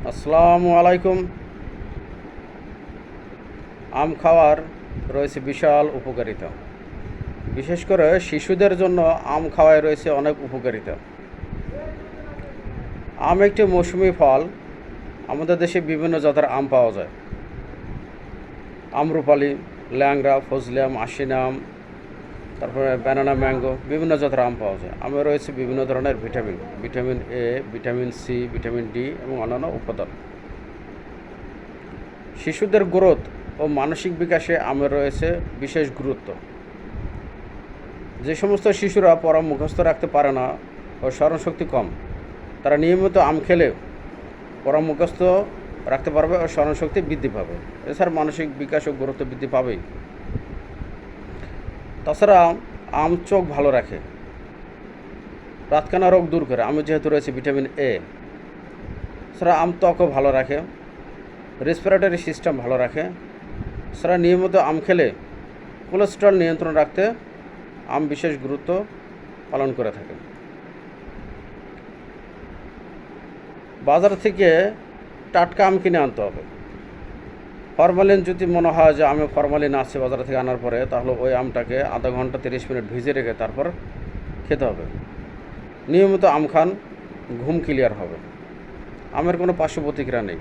আসসালামু আলাইকুম। আম খাওয়ার রয়েছে বিশাল উপকারিতা। বিশেষ করে শিশুদের জন্য আম খাওয়ায় রয়েছে অনেক উপকারিতা। আম একটি মৌসুমি ফল। আমাদের দেশে বিভিন্ন জাতের আম পাওয়া যায়। আম্রপালি, ল্যাংড়া, ফজলি আম, আশিনা আম, তারপরে ব্যানানা ম্যাঙ্গো, বিভিন্ন জাতের আম পাওয়া যায়। আমে রয়েছে বিভিন্ন ধরনের vitamin A, vitamin C, vitamin D এবং অন্যান্য উপাদান। শিশুদের গ্রোথ ও মানসিক বিকাশে আমের রয়েছে বিশেষ গুরুত্ব। যে সমস্ত শিশুরা পড়া মুখস্থ রাখতে পারে না ও স্মরণশক্তি কম, তারা নিয়মিত আম খেলে পড়া মুখস্থ রাখতে পারবে ও স্মরণশক্তি বৃদ্ধি পাবে। এছাড়া মানসিক বিকাশ ও গুরুত্ব বৃদ্ধি পাবেই। তাছাড়া আম চোখ ভালো রাখে, রাতকানা রোগ দূর করে। আমে যেহেতু রয়েছে ভিটামিন এ। এছাড়া আম ত্বকও ভালো রাখে, রেসপিরেটরি সিস্টেম ভালো রাখে। এছাড়া নিয়মিত আম খেলে কোলেস্টেরল নিয়ন্ত্রণ রাখতে আম বিশেষ গুরুত্ব পালন করে থাকে। বাজার থেকে টাটকা আম কিনে আনতে হবে। ফরমালিন যদি মনে হয় যে আমে ফরমালিন আছে বাজার থেকে আনার পরে, তাহলে ওই আমটাকে আধা ঘন্টা 30 মিনিট ভিজে রেখে তারপর খেতে হবে। নিয়মিত আম খান, ঘুম ক্লিয়ার হবে। আমের কোনো পার্শ্ব প্রতিক্রিয়া নেই।